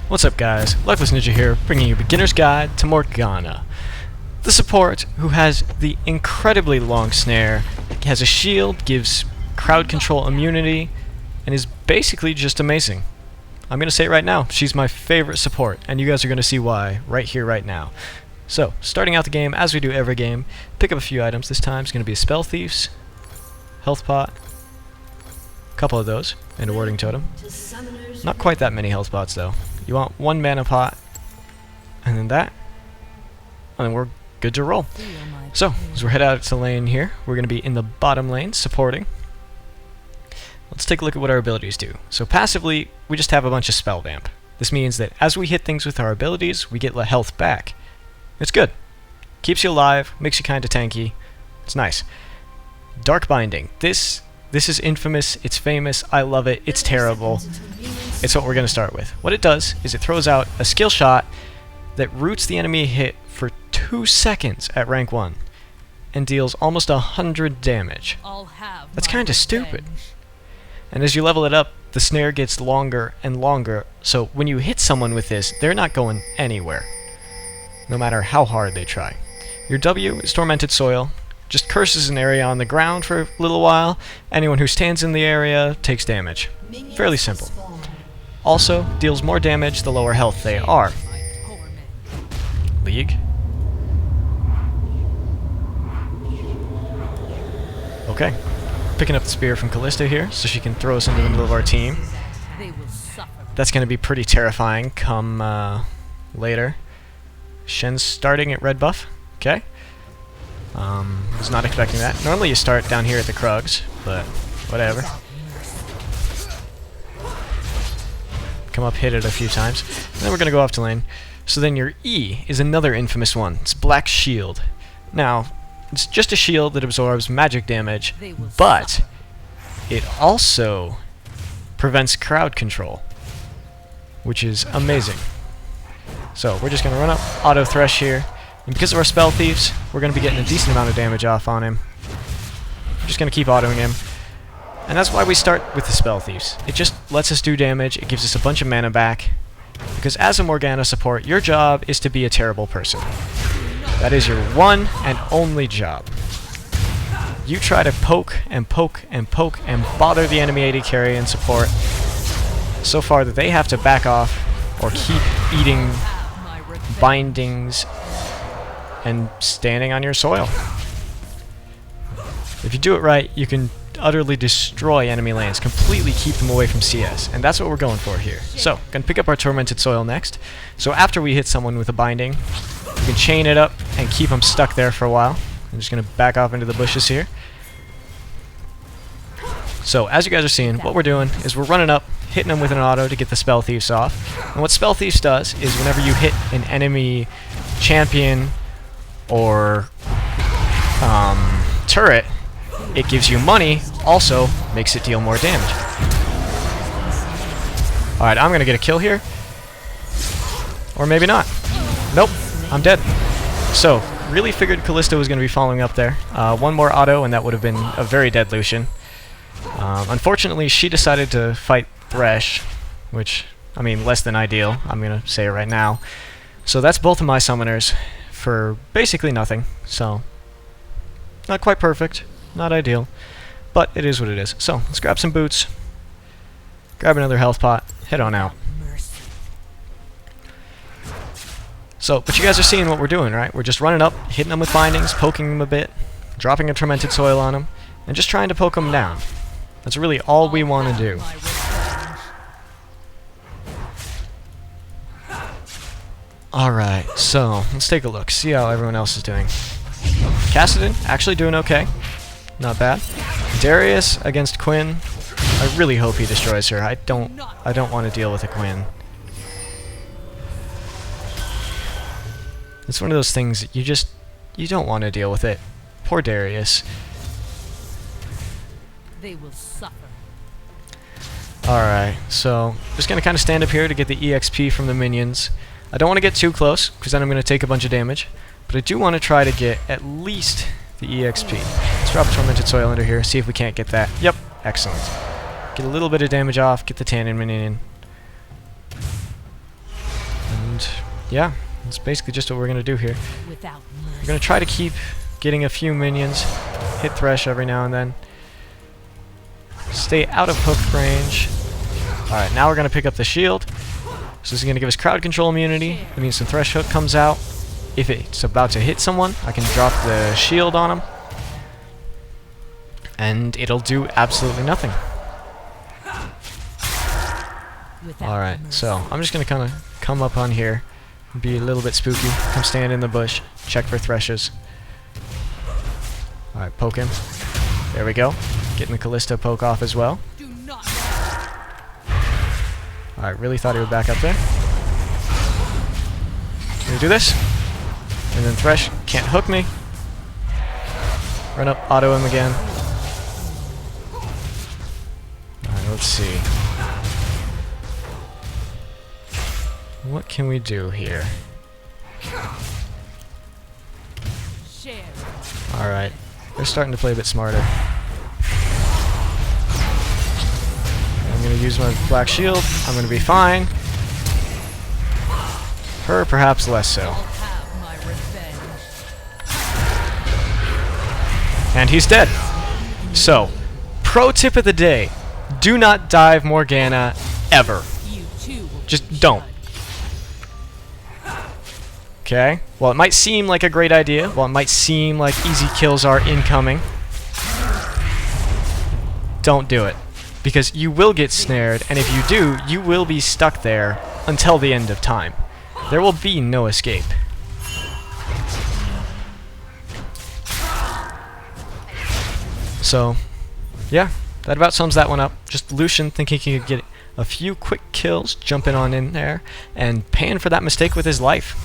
What's up guys, Luckless Ninja here, bringing you a beginner's guide to Morgana. The support, who has the incredibly long snare, has a shield, gives crowd control immunity, and is basically just amazing. I'm going to say it right now, she's my favorite support, and you guys are going to see why right here, right now. So, starting out the game, as we do every game, pick up a few items. This time it's going to be a Spell Thieves, Health Pot, a couple of those, and a Warding Totem. Not quite that many health pots though. You want one mana pot, and then that, and then we're good to roll. So, as we're head out to lane here, we're going to be in the bottom lane, supporting. Let's take a look at what our abilities do. So passively, we just have a bunch of spell vamp. This means that as we hit things with our abilities, we get health back. It's good. Keeps you alive, makes you kinda tanky. It's nice. Dark Binding. This is infamous, it's famous, I love it, it's terrible. It's what we're going to start with. What it does is it throws out a skill shot that roots the enemy hit for 2 seconds at rank 1 and deals almost 100 damage. That's kinda stupid. And as you level it up, the snare gets longer and longer, so when you hit someone with this, they're not going anywhere, no matter how hard they try. Your W is Tormented Soil. Just curses an area on the ground for a little while. Anyone who stands in the area takes damage. Fairly simple. Also, deals more damage the lower health they are. League. Okay. Picking up the spear from Callista here, so she can throw us into the middle of our team. That's going to be pretty terrifying come later. Shen's starting at red buff. Okay. Was not expecting that. Normally you start down here at the Krugs, but whatever. Come up, hit it a few times, and then we're going to go off to lane. So then your E is another infamous one. It's Black Shield. Now, it's just a shield that absorbs magic damage, but it also prevents crowd control, which is amazing. So we're just going to run up, auto thresh here, and because of our Spell Thieves, we're going to be getting a decent amount of damage off on him. We're just going to keep autoing him. And that's why we start with the Spell Thieves. It just lets us do damage, it gives us a bunch of mana back, because as a Morgana support, your job is to be a terrible person. That is your one and only job. You try to poke and poke and poke and bother the enemy AD carry and support so far that they have to back off or keep eating bindings and standing on your soil. If you do it right, you can utterly destroy enemy lanes, completely keep them away from CS, and that's what we're going for here. So, gonna pick up our Tormented Soil next. So after we hit someone with a binding, we can chain it up and keep them stuck there for a while. I'm just gonna back off into the bushes here. So as you guys are seeing, what we're doing is we're running up, hitting them with an auto to get the Spell Thieves off. And what Spell Thieves does is whenever you hit an enemy champion or turret, it gives you money, also makes it deal more damage. Alright, I'm gonna get a kill here. Or maybe not. Nope, I'm dead. So, really figured Callista was gonna be following up there. One more auto and that would have been a very dead Lucian. Unfortunately, she decided to fight Thresh, which, I mean, less than ideal. I'm gonna say it right now. So that's both of my summoners for basically nothing. So, not quite perfect. Not ideal, but it is what it is. So, let's grab some boots, grab another health pot, head on out. So, but you guys are seeing what we're doing, right? We're just running up, hitting them with bindings, poking them a bit, dropping a Tormented Soil on them, and just trying to poke them down. That's really all we want to do. Alright, so, let's take a look, see how everyone else is doing. Cassidon, actually doing okay. Not bad. Darius against Quinn. I really hope he destroys her. I don't want to deal with a Quinn. It's one of those things that you don't want to deal with it. Poor Darius. They will suffer. Alright, so just gonna kinda stand up here to get the EXP from the minions. I don't want to get too close, because then I'm gonna take a bunch of damage. But I do want to try to get at least the EXP. Let's drop Tormented Soil under here, see if we can't get that. Yep, excellent. Get a little bit of damage off, get the Tannin minion. yeah, that's basically just what we're going to do here. We're going to try to keep getting a few minions, hit Thresh every now and then. Stay out of hook range. Alright, now we're going to pick up the shield. So this is going to give us crowd control immunity. That means the Thresh hook comes out. If it's about to hit someone, I can drop the shield on them. And it'll do absolutely nothing. Alright, so I'm just going to kind of come up on here, be a little bit spooky, come stand in the bush, check for Threshes. Alright, poke him. There we go. Getting the Callisto poke off as well. Alright, really thought he would back up there. Gonna do this. And then Thresh can't hook me. Run up, auto him again. Alright, let's see. What can we do here? Alright, they're starting to play a bit smarter. I'm going to use my black shield. I'm going to be fine. Her, perhaps less so. And he's dead. So, pro tip of the day. Do not dive Morgana ever. Just don't. Okay? Well, it might seem like a great idea. Well, it might seem like easy kills are incoming. Don't do it. Because you will get snared, and if you do, you will be stuck there until the end of time. There will be no escape. So, yeah, that about sums that one up. Just Lucian thinking he could get a few quick kills, jumping on in there, and paying for that mistake with his life.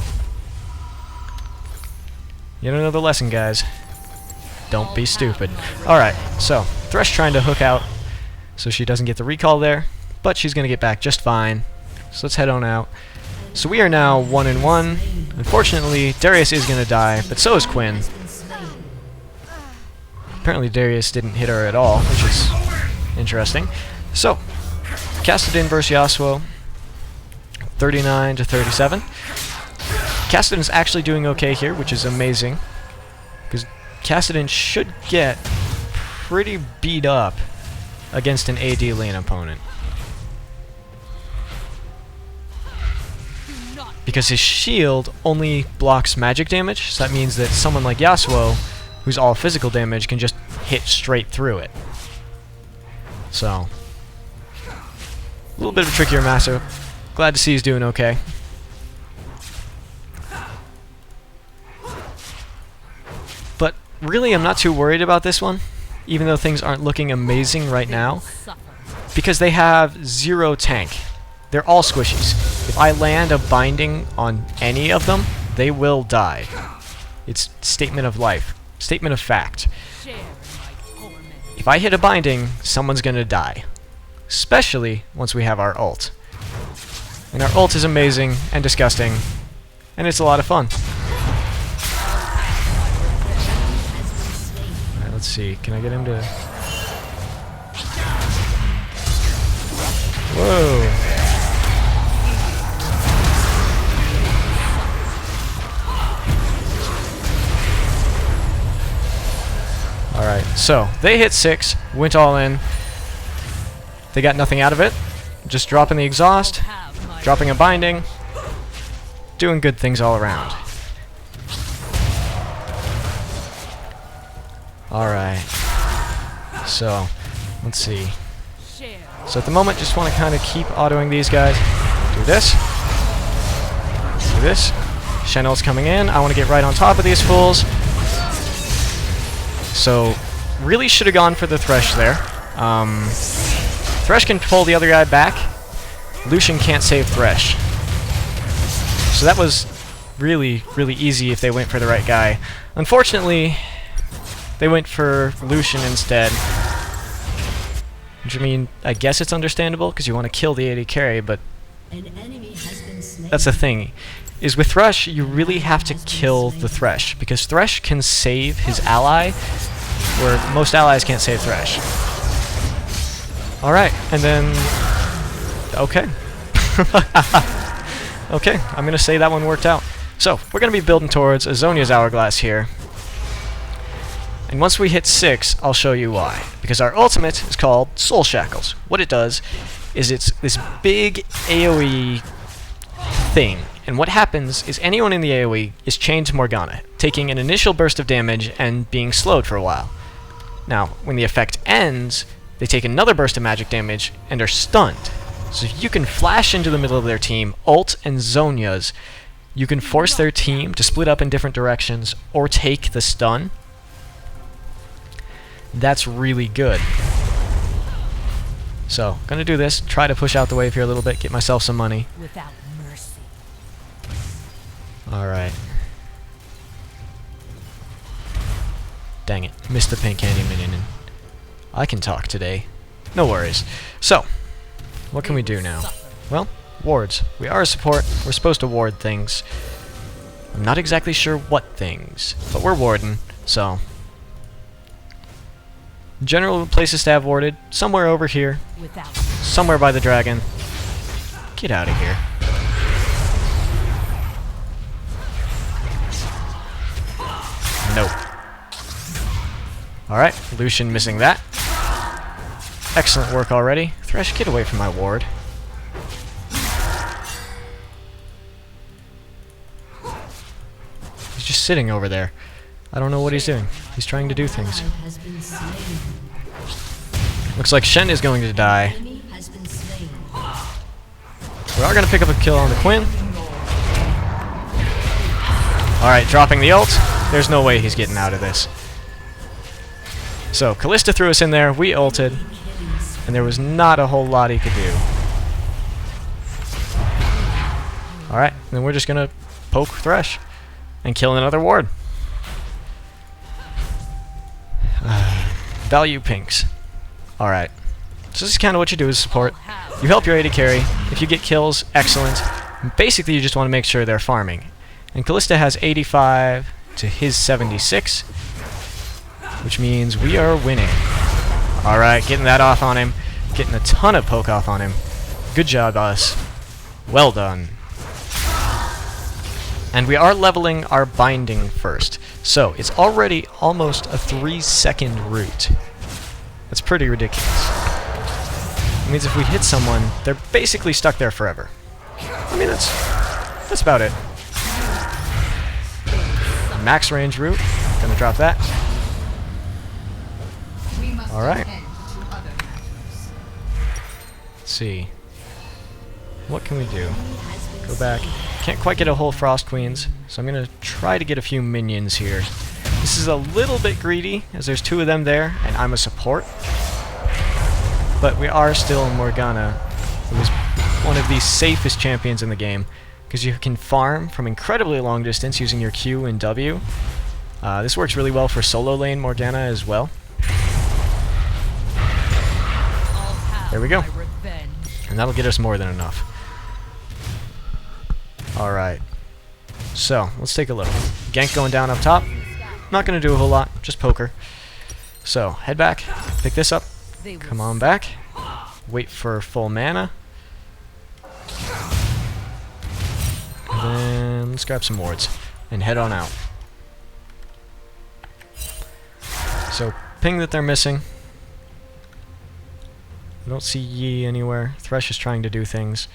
Yet another lesson, guys. Don't be stupid. Alright, so, Thresh trying to hook out so she doesn't get the recall there, but she's going to get back just fine. So let's head on out. So we are now 1-1. Unfortunately, Darius is going to die, but so is Quinn. Apparently Darius didn't hit her at all, which is interesting. So, Kassadin versus Yasuo, 39-37. Kassadin's actually doing okay here, which is amazing, because Kassadin should get pretty beat up against an AD lane opponent. Because his shield only blocks magic damage, so that means that someone like Yasuo, who's all physical damage, can just hit straight through it. So, a little bit of a trickier matchup. Glad to see he's doing okay. But really, I'm not too worried about this one, even though things aren't looking amazing right now, because they have 0 tank. They're all squishies. If I land a binding on any of them, they will die. It's statement of life. Statement of fact. If I hit a binding, someone's gonna die. Especially once we have our ult. And our ult is amazing and disgusting, and it's a lot of fun. Alright, let's see. Can I get him to... Whoa! Alright, so they hit 6, went all in. They got nothing out of it. Just dropping the exhaust, dropping a binding, doing good things all around. Alright, so let's see. So at the moment, just want to kind of keep autoing these guys. Do this. Do this. Shenel's coming in. I want to get right on top of these fools. So, really should have gone for the Thresh there. Thresh can pull the other guy back. Lucian can't save Thresh. So that was really, really easy if they went for the right guy. Unfortunately, they went for Lucian instead. Which, I mean, I guess it's understandable, because you want to kill the AD carry, but that's the thing. Is with Thresh, you really have to kill the Thresh, because Thresh can save his ally, where most allies can't save Thresh. Alright, and then... Okay. Okay, I'm going to say that one worked out. So, we're going to be building towards Azonia's Hourglass here. And once we hit 6, I'll show you why. Because our ultimate is called Soul Shackles. What it does is it's this big AoE thing. And what happens is anyone in the AoE is chained to Morgana, taking an initial burst of damage and being slowed for a while. Now, when the effect ends, they take another burst of magic damage and are stunned. So if you can flash into the middle of their team, ult and Zonia's, you can force their team to split up in different directions or take the stun. That's really good. So, gonna do this, try to push out the wave here a little bit, get myself some money. Without mercy. Alright. Dang it, missed the pink candy minion. I can talk today. No worries. So, what can we do now? Well, wards. We are a support, we're supposed to ward things. I'm not exactly sure what things, but we're warding, so... General places to have warded, somewhere over here, somewhere by the dragon. Get out of here. Nope. Alright, Lucian missing that. Excellent work already. Thresh, get away from my ward. He's just sitting over there. I don't know what he's doing. He's trying to do things. Looks like Shen is going to die. We are going to pick up a kill on the Quinn. Alright, dropping the ult. There's no way he's getting out of this. So, Kalista threw us in there, we ulted, and there was not a whole lot he could do. Alright, then we're just going to poke Thresh and kill another ward. Value pinks. Alright. So this is kind of what you do as support. You help your AD carry. If you get kills, excellent. Basically, you just want to make sure they're farming. And Kalista has 85 to his 76, which means we are winning. Alright, getting that off on him. Getting a ton of poke off on him. Good job, us. Well done. And we are leveling our binding first. So, it's already almost a 3-second route. That's pretty ridiculous. It means if we hit someone, they're basically stuck there forever. I mean, that's about it. Max range route. Gonna drop that. Alright. Let's see. What can we do? Go back. Can't quite get a whole Frost Queens, so I'm going to try to get a few minions here. This is a little bit greedy, as there's 2 of them there, and I'm a support. But we are still Morgana, who is one of the safest champions in the game, because you can farm from incredibly long distance using your Q and W. This works really well for solo lane Morgana as well. There we go. And that'll get us more than enough. Alright. So, let's take a look. Gank going down up top. Not going to do a whole lot, just poker. So, head back, pick this up, come on back, wait for full mana. And then, let's grab some wards, and head on out. So, ping that they're missing. I don't see Yi anywhere. Thresh is trying to do things.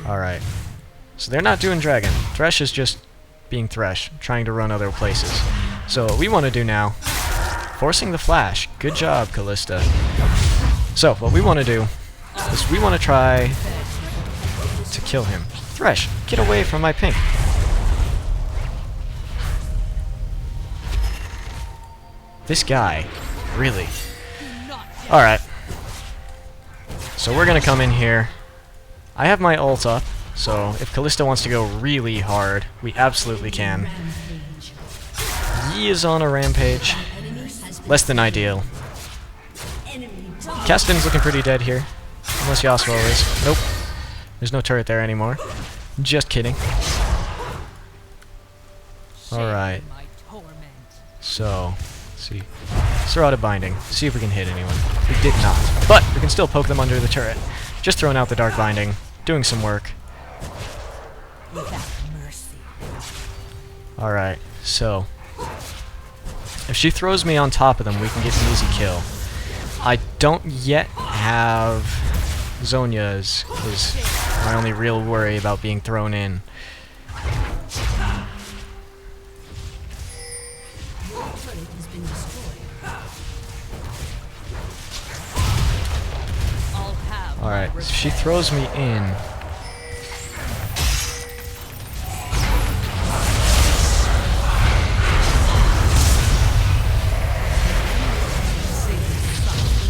Alright. So they're not doing Dragon. Thresh is just being Thresh, trying to run other places. So what we want to do now, forcing the flash. Good job, Kalista. So what we want to do is we want to try to kill him. Thresh, get away from my pink. This guy, really. Alright. So we're going to come in here. I have my ult up, so if Kalista wants to go really hard, we absolutely can. Yi is on a rampage. Less than ideal. Kastin's looking pretty dead here. Unless Yasuo is. Nope. There's no turret there anymore. Just kidding. Alright. So, let's see. Let's throw out a binding. See if we can hit anyone. We did not. But we can still poke them under the turret. Just throwing out the dark binding. Doing some work. Alright, so if she throws me on top of them, we can get an easy kill. I don't yet have Zhonya's, is my only real worry about being thrown in. Alright, so she throws me in.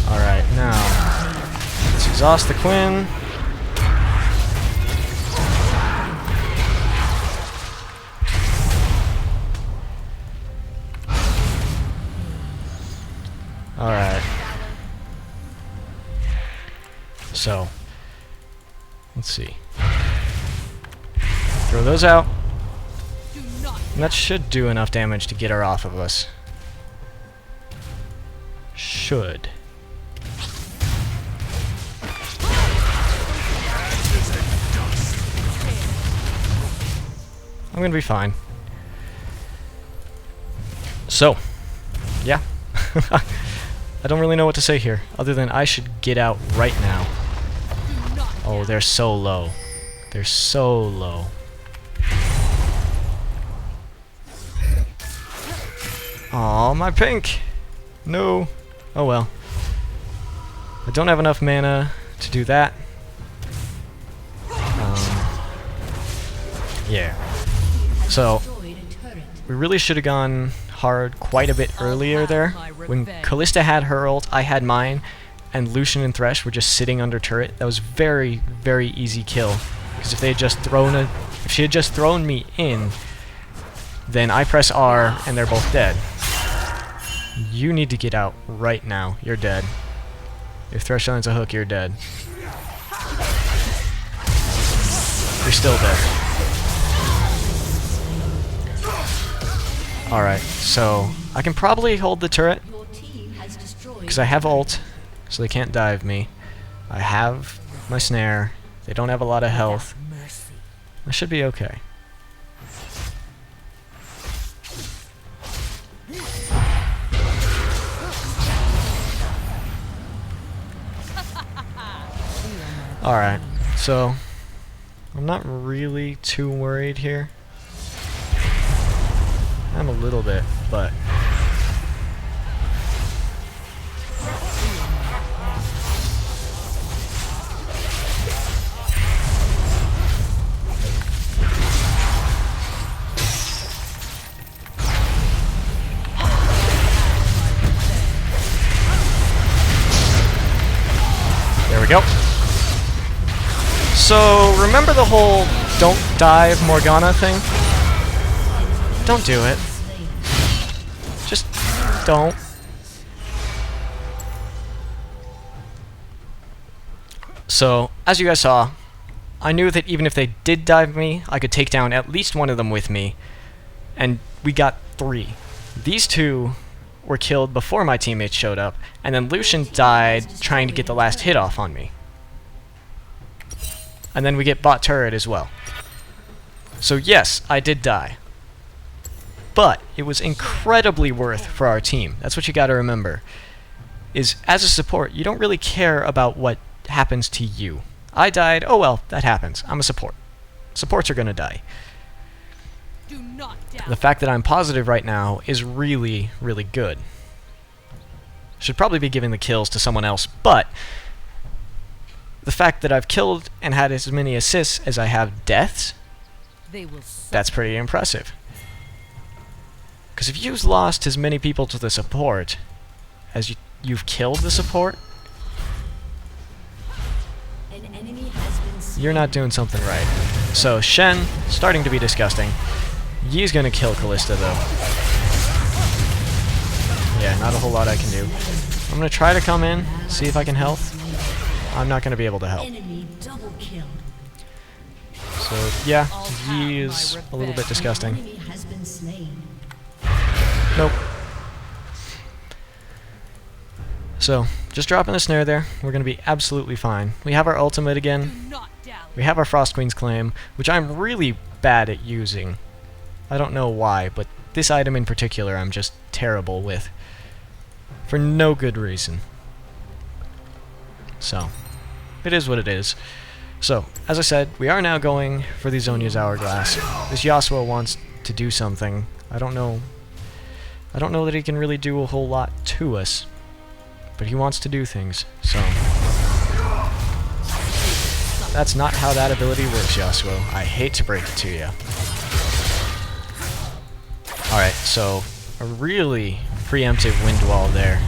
Alright, now let's exhaust the Quinn. Alright. So, let's see. Throw those out. And that should do enough damage to get her off of us. Should. I'm gonna be fine. So, yeah. I don't really know what to say here, other than I should get out right now. Oh, they're so low. They're so low. Aw, my pink! No. Oh well. I don't have enough mana to do that. Yeah. So, we really should have gone hard quite a bit earlier there. When Kalista had her ult, I had mine, and Lucian and Thresh were just sitting under turret. That was very, very easy kill. Because if they had just if she had just thrown me in, then I press R and they're both dead. You need to get out right now. You're dead. If Thresh lands a hook, you're dead. You're still dead. Alright, so I can probably hold the turret because I have ult, so they can't dive me. I have my snare. They don't have a lot of health. I should be okay. Alright, so I'm not really too worried here. I'm a little bit, but there we go. So remember the whole don't dive Morgana thing? Don't do it. Just don't. So, as you guys saw, I knew that even if they did dive me, I could take down at least one of them with me. And we got 3. These 2 were killed before my teammates showed up, and then Lucian died trying to get the last hit off on me. And then we get bot turret as well. So yes, I did die. But it was incredibly worth for our team. That's what you gotta remember. Is, as a support, you don't really care about what happens to you. I died, oh well, that happens. I'm a support. Supports are gonna die. Do not doubt. The fact that I'm positive right now is really, really good. Should probably be giving the kills to someone else, but the fact that I've killed and had as many assists as I have deaths, that's pretty impressive. Because if you've lost as many people to the support as you've killed the support, you're not doing something right. So Shen, starting to be disgusting. Yi's gonna kill Kalista though. Yeah, not a whole lot I can do. I'm gonna try to come in, see if I can help. I'm not gonna be able to help. So yeah, Yi is a little bit disgusting. Nope. So, just dropping the snare there. We're gonna be absolutely fine. We have our ultimate again. We have our Frost Queen's Claim, which I'm really bad at using. I don't know why, but this item in particular I'm just terrible with. For no good reason. So, it is what it is. So, as I said, we are now going for the Zhonya's Hourglass. This Yasuo wants to do something. I don't know that he can really do a whole lot to us. But he wants to do things, so... That's not how that ability works, Yasuo. I hate to break it to you. Alright, so a really preemptive wind wall there.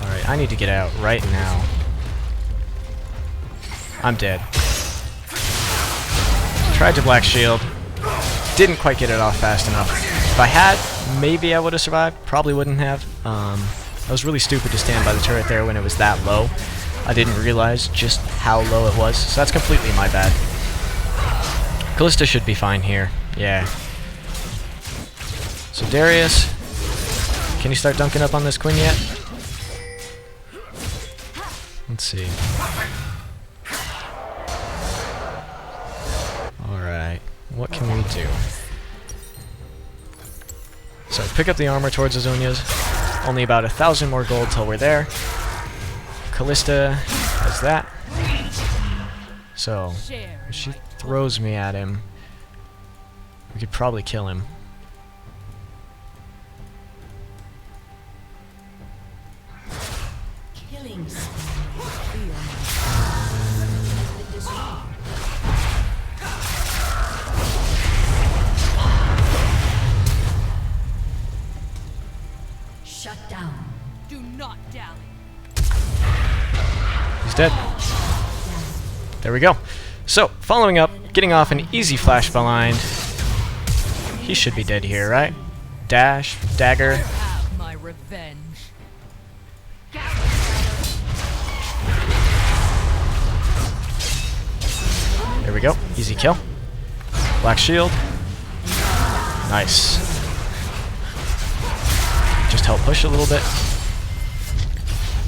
Alright, I need to get out right now. I'm dead. Tried to Black Shield. Didn't quite get it off fast enough. If I had, maybe I would have survived. Probably wouldn't have. I was really stupid to stand by the turret there when it was that low. I didn't realize just how low it was, so that's completely my bad. Callista should be fine here. Yeah. So Darius, can you start dunking up on this Quinn yet? Let's see. Alright, what can we do? So pick up the armor towards the Zhonya's. Only about 1,000 more gold till we're there. Callista has that. So, if she throws me at him, we could probably kill him. Killing shut down. Do not dally. He's dead. There we go. So, following up, getting off an easy flash blind. He should be dead here, right? Dash, dagger. Have my revenge. There we go. Easy kill. Black shield. Nice. Just help push a little bit.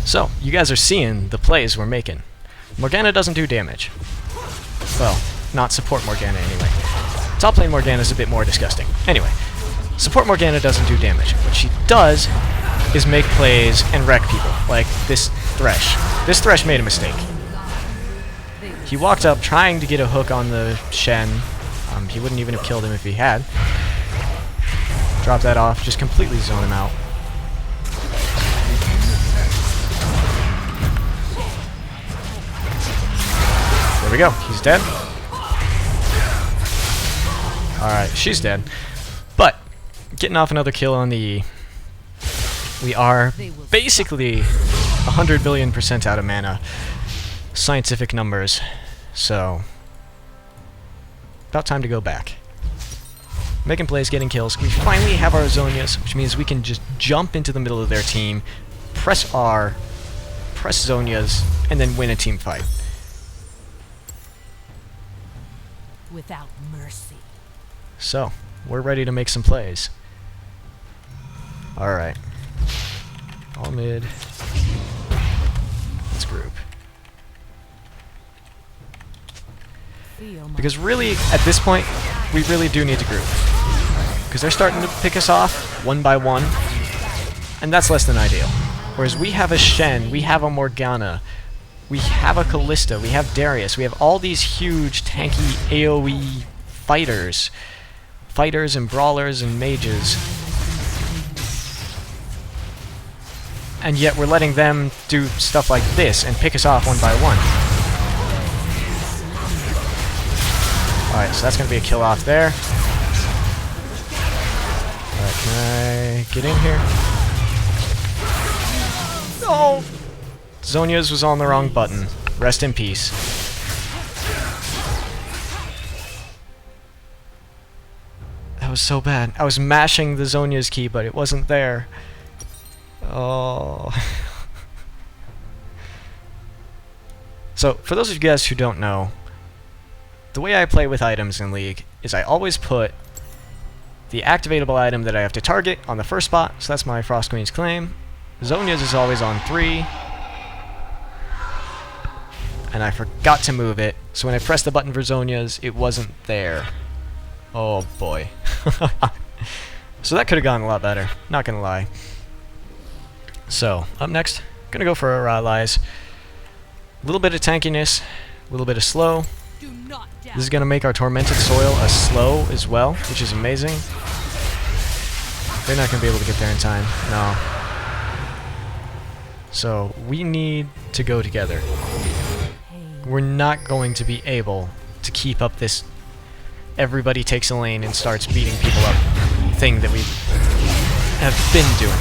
So, you guys are seeing the plays we're making. Morgana doesn't do damage. Well, not support Morgana anyway. Top lane Morgana is a bit more disgusting. Anyway, support Morgana doesn't do damage. What she does is make plays and wreck people, like this Thresh. This Thresh made a mistake. He walked up trying to get a hook on the Shen. He wouldn't even have killed him if he had. Drop that off, just completely zone him out. There we go, he's dead. Alright, she's dead. But, getting off another kill on the E. We are basically 100 billion% out of mana. Scientific numbers. So, about time to go back. Making plays, getting kills. We finally have our Zhonya's, which means we can just jump into the middle of their team, press R, press Zhonya's, and then win a team fight. Without mercy. So, we're ready to make some plays. Alright. All mid. Let's group. Because really, at this point, we really do need to group. Because they're starting to pick us off one by one, and that's less than ideal. Whereas we have a Shen, we have a Morgana, we have a Callista, we have Darius, we have all these huge tanky AoE fighters. Fighters and brawlers and mages. And yet we're letting them do stuff like this and pick us off one by one. Alright, so that's going to be a kill off there. Alright, can I get in here? No! Zhonya's was on the wrong button. Rest in peace. That was so bad. I was mashing the Zhonya's key, but it wasn't there. Oh. So, for those of you guys who don't know, the way I play with items in League is I always put the activatable item that I have to target on the first spot, so that's my Frost Queen's Claim. Zhonya's is always on 3. and I forgot to move it, so when I pressed the button for Zhonya's, it wasn't there. Oh boy. So that could have gone a lot better, not gonna lie. So, up next, gonna go for our allies. A little bit of tankiness, a little bit of slow. Do not doubt. This is gonna make our Tormented Soil a slow as well, which is amazing. They're not gonna be able to get there in time, no. So, we need to go together. We're not going to be able to keep up this everybody takes a lane and starts beating people up thing that we have been doing.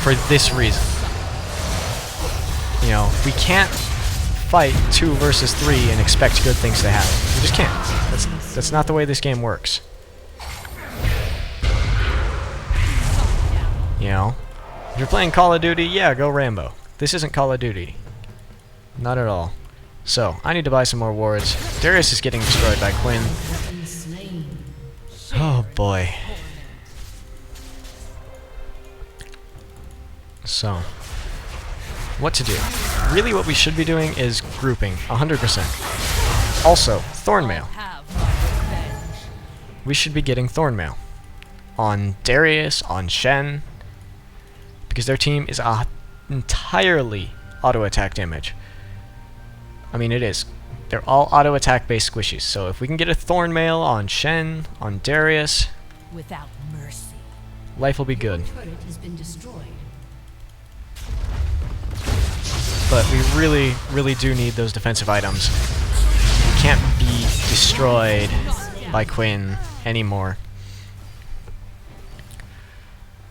For this reason. You know, we can't fight 2 versus 3 and expect good things to happen. We just can't. That's not the way this game works. You know? If you're playing Call of Duty, yeah, go Rambo. This isn't Call of Duty. Not at all. So, I need to buy some more wards. Darius is getting destroyed by Quinn. Oh boy. So, what to do? Really what we should be doing is grouping, 100%. Also, Thornmail. We should be getting Thornmail. On Darius, on Shen, because their team is entirely auto-attack damage. I mean, it is. They're all auto-attack based squishies, so if we can get a Thornmail on Shen, on Darius, Without mercy. life will be good. Turret has been destroyed. But we really, really do need those defensive items. We can't be destroyed by Quinn anymore.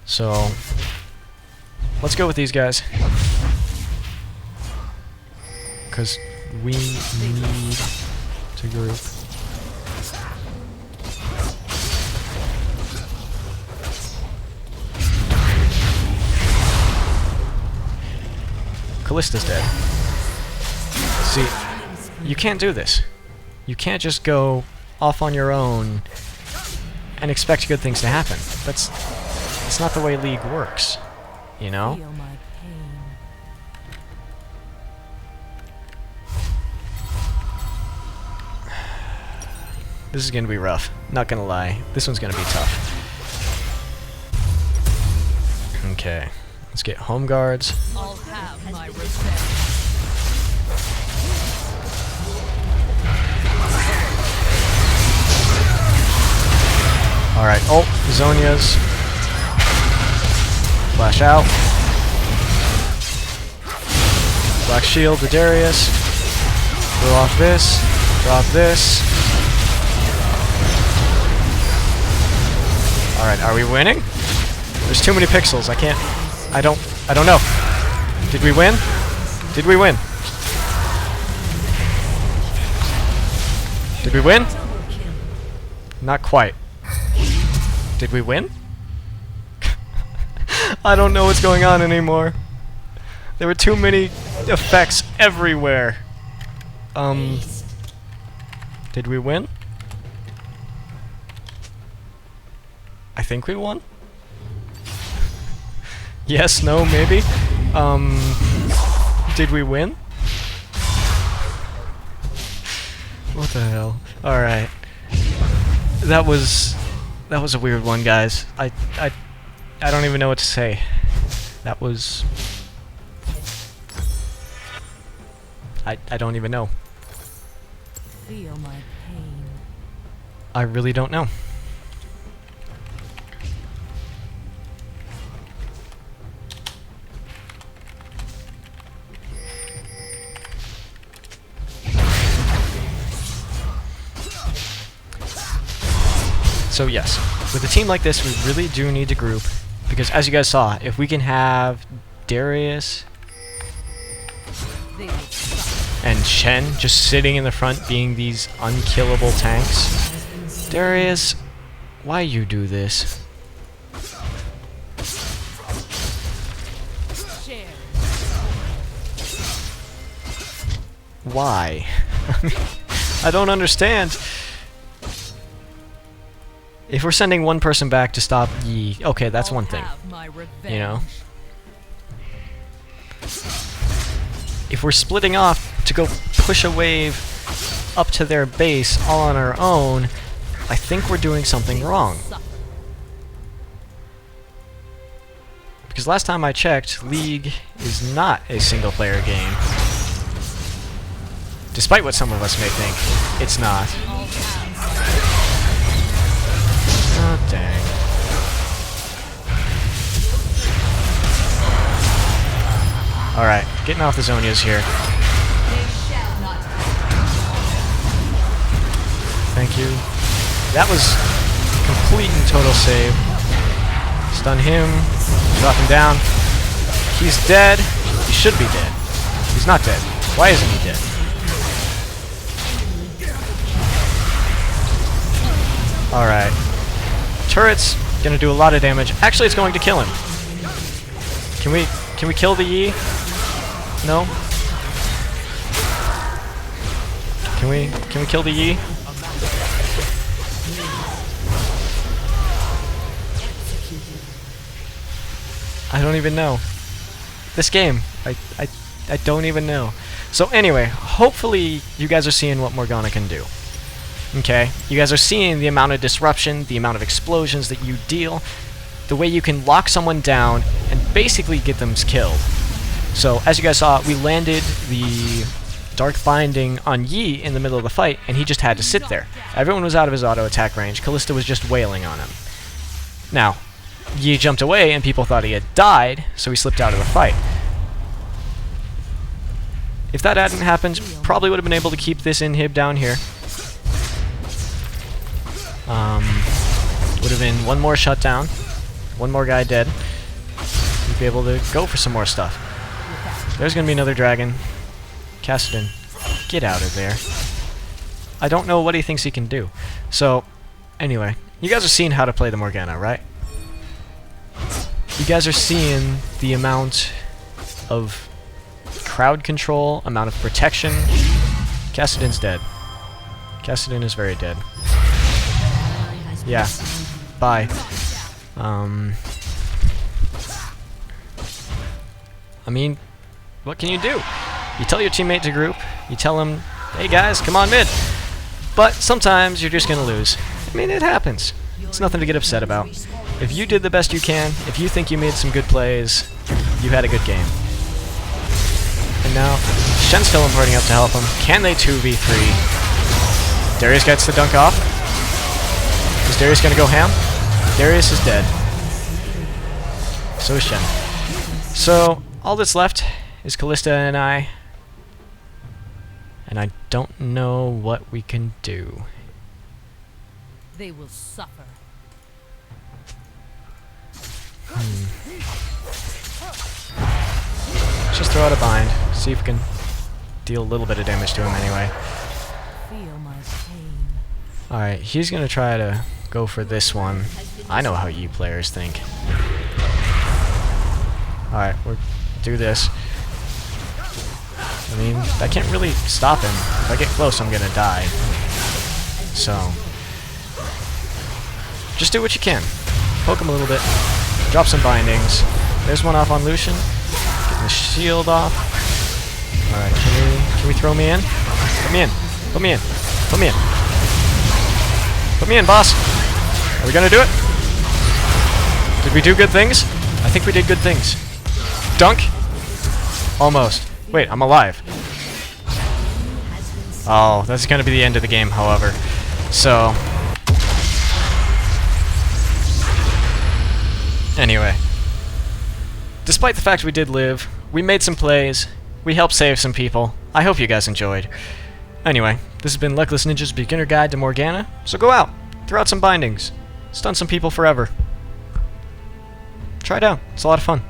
So, let's go with these guys. Because we need to group. Callista's dead. See, you can't do this. You can't just go off on your own and expect good things to happen. That's not the way League works, you know? Feel my pain. This is gonna be rough. Not gonna lie. This one's gonna be tough. Okay. Let's get home guards. I'll have my revenge. Alright. Oh, Zhonya's. Flash out. Black shield to Darius. Throw off this. Drop this. Alright, are we winning? There's too many pixels. I can't. I don't know. Did we win? Did we win? Did we win? Not quite. Did we win? I don't know what's going on anymore. There were too many effects everywhere. Did we win? I think we won? Yes, no, maybe? Did we win? What the hell? Alright. That was a weird one, guys. I don't even know what to say. That was... I don't even know. Feel my pain. I really don't know. So yes, with a team like this, we really do need to group, because as you guys saw, if we can have Darius They will suffer. and Shen just sitting in the front being these unkillable tanks. Darius, why you do this? Share. Why? I don't understand. If we're sending one person back to stop Yi, okay, that's I'll one thing. have my revenge. You know? if we're splitting off to go push a wave up to their base all on our own, I think we're doing something wrong. Because last time I checked, League is not a single-player game. Despite what some of us may think, it's not. Oh, dang. Alright, getting off the Zonias here. Thank you. That was complete and total save. Stun him. Drop him down. He's dead. He should be dead. He's not dead. Why isn't he dead? Alright. Turret's gonna do a lot of damage. Actually, it's going to kill him. Can we kill the Yi? No? Can we kill the Yi? I don't even know. This game, I don't even know. So anyway, hopefully you guys are seeing what Morgana can do. Okay? You guys are seeing the amount of disruption, the amount of explosions that you deal, the way you can lock someone down and basically get them killed. So as you guys saw, we landed the Dark Binding on Yi in the middle of the fight, and he just had to sit there. Everyone was out of his auto attack range. Callista was just wailing on him. Now, Yi jumped away and people thought he had died, so he slipped out of the fight. If that hadn't happened, probably would have been able to keep this inhib down here. Would have been one more shutdown, one more guy dead. We'd be able to go for some more stuff. There's gonna be another dragon. Cassidon, get out of there. I don't know what he thinks he can do. So, anyway, you guys are seeing how to play the Morgana, right? You guys are seeing the amount of crowd control, amount of protection. Cassidon's dead. Cassidon is very dead. Yeah. Bye. I mean, what can you do? You tell your teammate to group, you tell him, hey guys, come on mid. But sometimes you're just gonna lose. I mean, it happens. It's nothing to get upset about. If you did the best you can, if you think you made some good plays, you had a good game. And now, Shen's still importing up to help him. Can they 2v3? Darius gets the dunk off. Is Darius gonna go ham? Darius is dead. So is Shen. So, all that's left is Callista and I. And I don't know what we can do. They will suffer. Let's just throw out a bind. See if we can deal a little bit of damage to him anyway. Feel my pain. Alright, he's gonna try to go for this one. I know how you players think. Alright, we'll do this. I mean, I can't really stop him. If I get close, I'm gonna die. So, just do what you can. Poke him a little bit. Drop some bindings. There's one off on Lucian. Getting the shield off. Alright, can we throw me in? Put me in. Put me in. Put me in. Put me in, boss. Are we gonna do it? Did we do good things? I think we did good things. Dunk? Almost. Wait, I'm alive. Oh, that's gonna be the end of the game, however. So, anyway. Despite the fact we did live, we made some plays, we helped save some people. I hope you guys enjoyed. Anyway, this has been Luckless Ninja's Beginner Guide to Morgana, so go out, throw out some bindings, stun some people forever. Try it out, it's a lot of fun.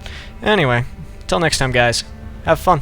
Anyway, till next time guys, have fun.